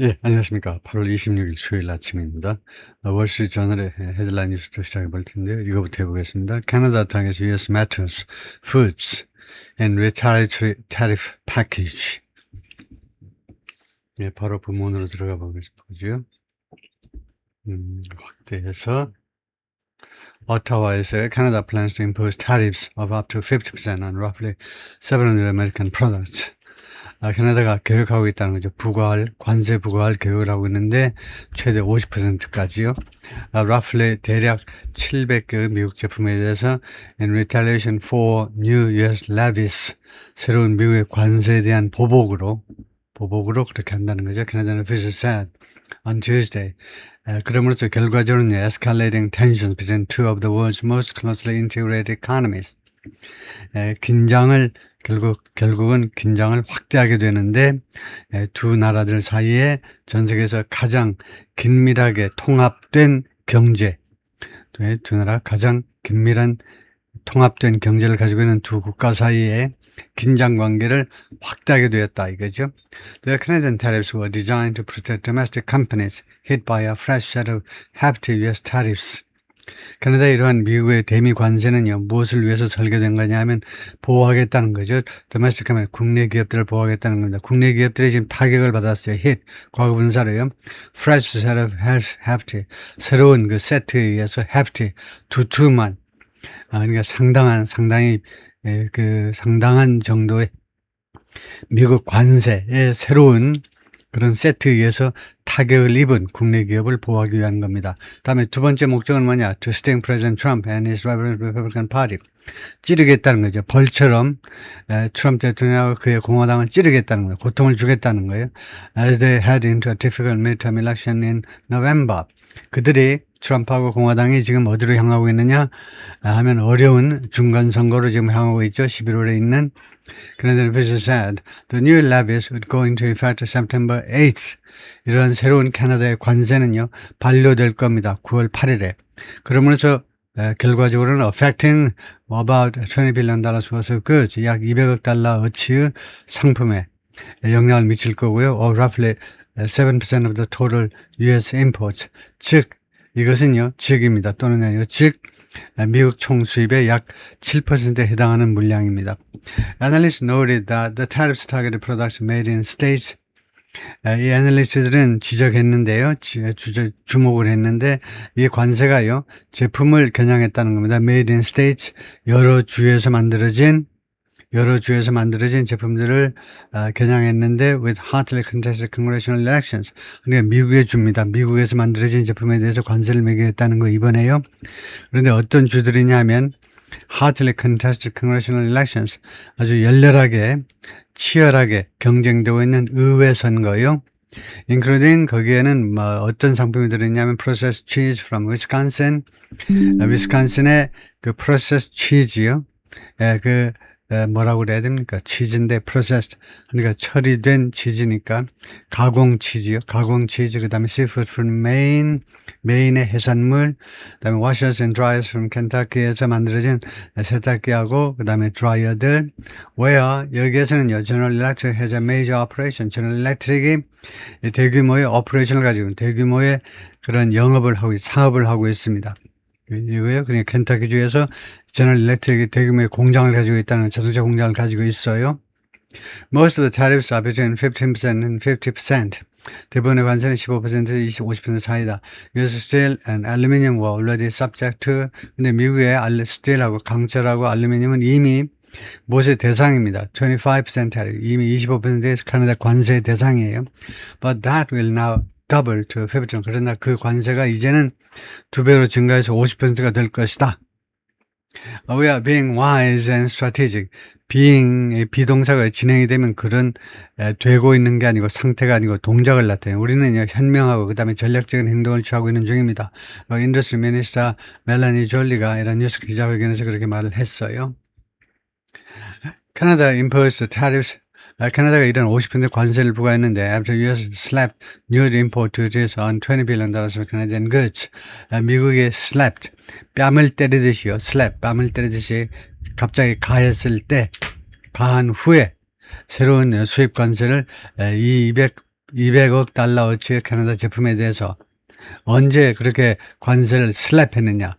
예, 안녕하십니까. 8월 26일 수요일 아침입니다. 월스트리트저널의 헤드라인 뉴스부터 시작해 볼 텐데요. 이거부터 해보겠습니다. 캐나다 당에서 US Matters, Foods and Retaliatory Tariff Package. 예, 바로 본문으로 들어가 보죠. 확대해서 오타와에서 Canada plans to impose tariffs of up to 50% on roughly 700 American products. 캐나다가 계획하고 있다는 거죠. 관세 부과할 계획을 하고 있는데, 최대 50%까지요. roughly 대략 700개의 미국 제품에 대해서, in retaliation for new US levies, 새로운 미국의 관세에 대한 보복으로 그렇게 한다는 거죠. Canadian officials said on Tuesday. 그럼으로써 결과적으로는 escalating tensions between two of the world's most closely integrated economies. 결국은 긴장을 확대하게 되는데, 두 나라들 사이에 전 세계에서 가장 긴밀하게 통합된 경제, 두 나라 가장 긴밀한 통합된 경제를 가지고 있는 두 국가 사이에 긴장 관계를 확대하게 되었다 이거죠. The Canadian tariffs were designed to protect domestic companies hit by a fresh set of hefty US tariffs. 캐나다의 이러한 미국의 대미 관세는요, 무엇을 위해서 설계된 거냐 하면 보호하겠다는 거죠. domestic 하면 국내 기업들을 보호하겠다는 겁니다. 국내 기업들이 지금 타격을 받았어요. hit, 과거 분사로요. fresh set of hefty, 새로운 그 세트에 의해서 hefty, 두툼한, 그러니까 상당히 상당한 정도의 미국 관세의 새로운 그런 세트에 의해서 타격을 입은 국내 기업을 보호하기 위한 겁니다. 다음에 두 번째 목적은 뭐냐? To sting President Trump and his Republican Party. 찌르겠다는 거죠. 벌처럼 트럼프 대통령하고 그의 공화당을 찌르겠다는 거예요. 고통을 주겠다는 거예요. As they head into a difficult midterm election in November. 그들이 트럼프하고 공화당이 지금 어디로 향하고 있느냐 하면 어려운 중간선거로 지금 향하고 있죠. 11월에 있는. Canadian officials said the new levies would go into effect September 8th. 이런 새로운 캐나다의 관세는요, 반려될 겁니다. 9월 8일에. 그러면서 결과적으로는 affecting about $20 billion worth of goods, 약 200억 달러 어치의 상품에 영향을 미칠 거고요. Or roughly 7% of the total US imports. 즉, 이것은요, 즉입니다. 또는 아니요, 즉, 미국 총수입의 약 7%에 해당하는 물량입니다. Analysts noted that the tariffs targeted products made in states. 이 애널리스트들은 지적했는데요. 주목을 했는데, 이 관세가요, 제품을 겨냥했다는 겁니다. Made in states, 여러 주에서 만들어진 제품들을 겨냥했는데 with hotly contested congressional elections. 그러니까 미국의 주입니다. 미국에서 만들어진 제품에 대해서 관세를 매기겠다는 거 이번에요. 그런데 어떤 주들이냐면 hotly contested congressional elections, 아주 열렬하게 치열하게 경쟁되고 있는 의회 선거요. including 거기에는 어떤 상품이 들어있냐면 processed cheese from Wisconsin, 위스콘신의 그 processed cheese요. 뭐라고 그래야 됩니까? 치즈인데 processed, 그러니까 처리된 치즈니까 가공 치즈요. 가공 치즈. 그 다음에 seafood from Maine, 메인의 해산물. 그 다음에 washers and dryers from Kentucky에서 만들어진 세탁기하고 그 다음에 드라이어들. where 여기에서는요, General Electric has a major operation. General Electric이 대규모의 오퍼레이션을 가지고 대규모의 그런 사업을 하고 있습니다. 이거요. 그러니까 켄터키주에서 제너럴 일렉트릭이 대규모의 공장을 가지고 있다는, 자동차 공장을 가지고 있어요. Most of the tariffs are between 15% and 50%. 대부분의 관세는 15%에서 50% 사이다. US steel and aluminum were already subject to. 근데 미국의 스틸하고 강철하고 알루미늄은 이미 무엇의 대상입니다. 25% tariff. 이미 25%의 캐나다 관세의 대상이에요. But that will now double to 50%. 그러나 그 관세가 이제는 2배로 증가해서 50%가 될 것이다. We are being wise and strategic. 비동사가 진행이 되면 그런 되고 있는 게 아니고 상태가 아니고 동작을 나타내요. 우리는 현명하고 그 다음에 전략적인 행동을 취하고 있는 중입니다. 인더스트리 미니스터 멜라니 졸리가 이런 뉴스 기자회견에서 그렇게 말을 했어요. Canada imposed tariffs. 캐나다가 이런 50% 관세를 부과했는데 after US slapped new import duties on $20 billion of Canadian goods. 미국이 slapped, 뺨을 때리듯이요. slap, 뺨을 때리듯이 갑자기 가한 후에 새로운 수입 관세를 200억 달러어치의 캐나다 제품에 대해서 언제 그렇게 관세를 슬랩했느냐,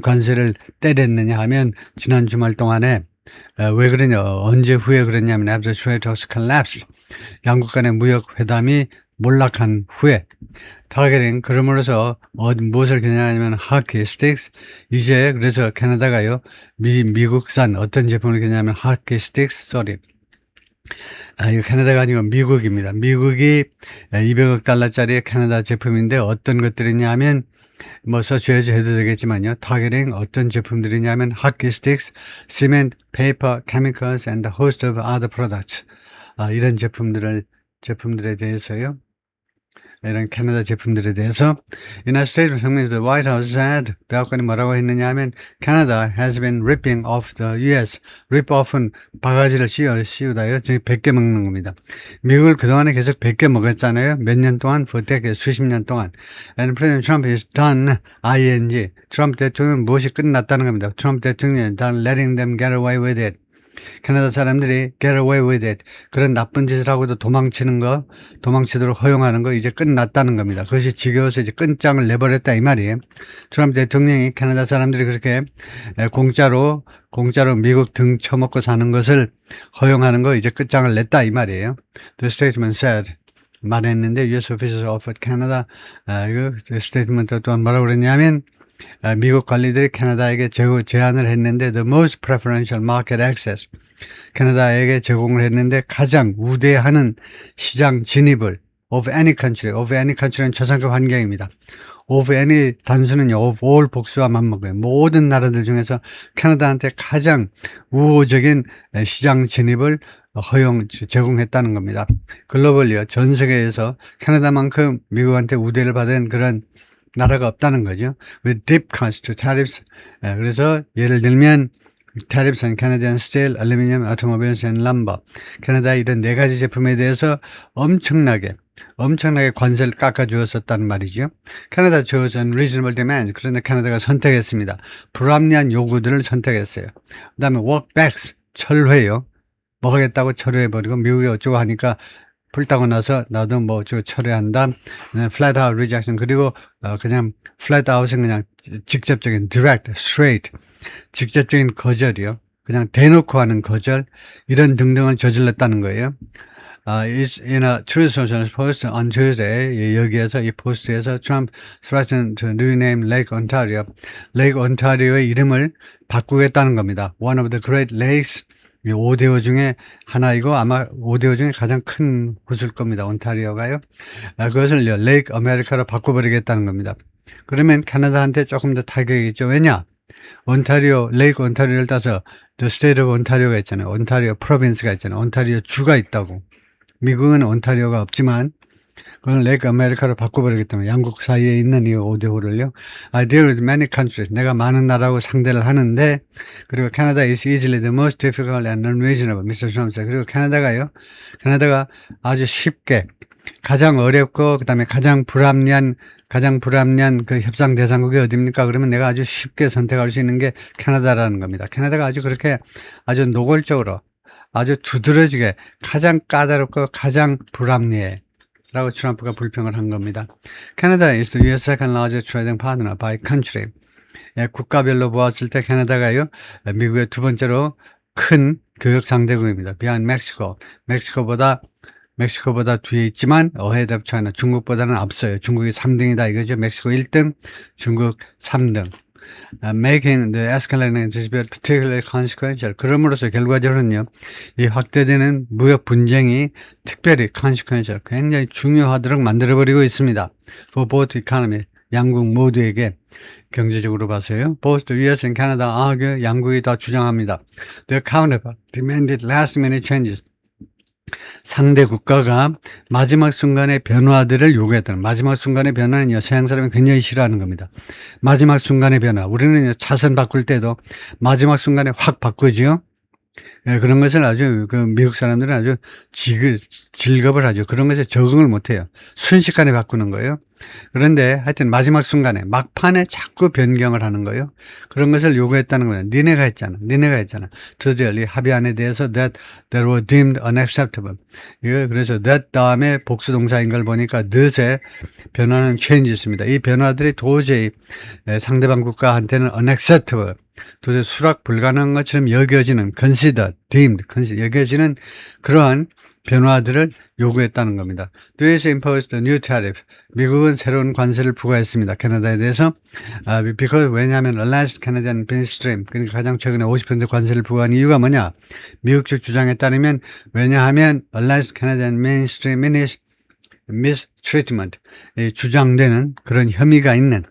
관세를 때렸느냐 하면 지난 주말 동안에 왜 그러냐, 언제 후에 그랬냐면 after trade talks collapse, 양국 간의 무역 회담이 몰락한 후에 타겟팅, 그러므로서 무엇을 겨냥하냐면 하키 스틱스. 이제 그래서 캐나다가요, 미국산 어떤 제품을 겨냥하면 하키 스틱스, 이거 캐나다가 아니고 미국입니다. 미국이 200억 달러짜리 캐나다 제품인데 어떤 것들이냐 하면 뭐 서치해서 해도 되겠지만요. 타겟팅 어떤 제품들이냐면 하키 스틱스, 시멘트, 페이퍼, 케미컬스 and a host of other products. 이런 제품들에 대해서요. 이런 캐나다 제품들에 대해서 In a statement 성명에서 the White House said, 백악관이 뭐라고 했느냐 하면 Canada has been ripping off the US. rip off은 바가지를 씌우다요. 저기 100개 먹는 겁니다. 미국을 그동안에 계속 100개 먹었잖아요. 몇 년 동안, 수십 년 동안. And President Trump is done, ing. 트럼프 대통령은 무엇이 끝났다는 겁니다. 트럼프 대통령은 done letting them get away with it. 캐나다 사람들이 get away with it. 그런 나쁜 짓을 하고도 도망치도록 허용하는 거 이제 끝났다는 겁니다. 그것이 지겨워서 이제 끝장을 내버렸다 이 말이에요. 트럼프 대통령이 캐나다 사람들이 그렇게 공짜로 미국 등 쳐먹고 사는 것을 허용하는 거 이제 끝장을 냈다 이 말이에요. The statement said. 말했는데 US officials offered Canada, 이거 스테이트먼트 또한 뭐라고 그랬냐면 미국 관리들이 캐나다에게 제안을 했는데 the most preferential market access, 캐나다에게 제공을 했는데 가장 우대하는 시장 진입을 of any country는 초상급 환경입니다. of any 단수는요, of all 복수와 맞먹어요. 모든 나라들 중에서 캐나다한테 가장 우호적인 시장 진입을 제공했다는 겁니다. 글로벌리요, 전 세계에서 캐나다만큼 미국한테 우대를 받은 그런 나라가 없다는 거죠. With deep cuts to tariffs. 그래서 예를 들면 tariffs on Canadian steel, aluminum, automobiles and lumber. 캐나다 이런 네 가지 제품에 대해서 엄청나게 관세를 깎아주었었다는 말이죠. 캐나다 chose unreasonable demand. 그런데 캐나다가 선택했습니다. 불합리한 요구들을 선택했어요. 그 다음에 workbacks, 철회요. 뭐 하겠다고 철회해버리고 미국이 어쩌고 하니까 풀따고 나서 나도 뭐 어쩌고 철회한다. flat out rejection. 그리고 그냥 flat out은 그냥 직접적인 direct, straight, 직접적인 거절이요. 그냥 대놓고 하는 거절, 이런 등등을 저질렀다는 거예요. In a Truth Social post on Tuesday, 여기에서 이 포스트에서 Trump threatened to rename Lake Ontario, Lake Ontario의 이름을 바꾸겠다는 겁니다. One of the Great Lakes, 5대호 중에 하나이고 아마 5대호 중에 가장 큰 호수일 겁니다. 온타리오가요. 그것을 레이크 아메리카로 바꿔버리겠다는 겁니다. 그러면 캐나다한테 조금 더 타격이 있죠. 왜냐? 레이크 온타리오를 따서 The State of Ontario가 있잖아요. 온타리오 프로빈스가 있잖아요. 온타리오 주가 있다고. 미국은 온타리오가 없지만 그건 레이크 아메리카로 바꿔버리겠다면 양국 사이에 있는 이 5대호를요. I deal with many countries. 내가 많은 나라하고 상대를 하는데, 그리고 캐나다 is easily the most difficult and unreasonable. Mr. Trump said. 그리고 캐나다가 아주 쉽게 가장 어렵고 그다음에 가장 불합리한 그 협상 대상국이 어디입니까? 그러면 내가 아주 쉽게 선택할 수 있는 게 캐나다라는 겁니다. 캐나다가 아주 그렇게 아주 노골적으로 아주 두드러지게 가장 까다롭고 가장 불합리해 라고 트럼프가 불평을 한 겁니다. Canada is the U.S. second largest trading partner by country. 국가별로 보았을 때 캐나다가요, 미국의 두 번째로 큰 교역 상대국입니다. behind Mexico. 멕시코보다 뒤에 있지만 ahead of China. 중국보다는 앞서요. 중국이 3등이다 이거죠. 멕시코 1등, 중국 3등. Making the escalating dispute particularly consequential. 그럼으로써 결과적으로는요, 이 확대되는 무역 분쟁이 특별히 consequential, 굉장히 중요하도록 만들어버리고 있습니다. For both economy, 양국 모두에게 경제적으로 봐서요. Both the US and Canada argue, 양국이 다 주장합니다. Their counterpart demanded last minute changes. 상대 국가가 마지막 순간의 변화들을 요구했다는, 마지막 순간의 변화는요, 서양 사람이 굉장히 싫어하는 겁니다. 마지막 순간의 변화. 우리는 차선 바꿀 때도 마지막 순간에 확 바꾸죠. 예, 그런 것을 아주 그 미국 사람들은 아주 즐겁을 하죠. 그런 것에 적응을 못 해요. 순식간에 바꾸는 거예요. 그런데 하여튼 마지막 순간에 막판에 자꾸 변경을 하는 거예요. 그런 것을 요구했다는 거예요. 니네가 했잖아. 저절리 합의안에 대해서 that were deemed unacceptable. 그래서 that 다음에 복수 동사인 걸 보니까 that의 변화는 change였습니다. 이 변화들이 도저히 상대방 국가한테는 unacceptable, 도저히 수락 불가능한 것처럼 여겨지는 deemed 여겨지는 그러한 변화들을 요구했다는 겁니다. US imposed a new tariff. 미국은 새로운 관세를 부과했습니다. 캐나다에 대해서. because 왜냐하면 alleged Canadian mainstream, 그러니까 가장 최근에 50% 관세를 부과한 이유가 뭐냐? 미국 측 주장에 따르면 왜냐하면 alleged Canadian mainstream mistreatment, 주장되는 그런 혐의가 있는,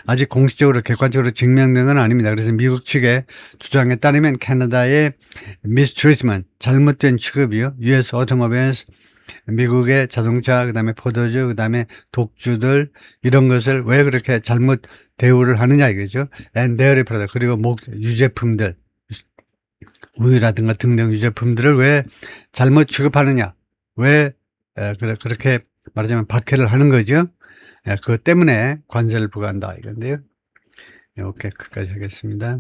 아직 공식적으로 객관적으로 증명된 건 아닙니다. 그래서 미국 측의 주장에 따르면 캐나다의 mistreatment, 잘못된 취급이요, US automobiles, 미국의 자동차, 그 다음에 포도주, 그 다음에 독주들, 이런 것을 왜 그렇게 잘못 대우를 하느냐 이거죠. and dairy product, 그리고 유제품들, 우유라든가 등등 유제품들을 왜 잘못 취급하느냐, 왜 그렇게 말하자면 박해를 하는 거죠. 그것 때문에 관세를 부과한다 이건데요. 오케이, 끝까지 하겠습니다.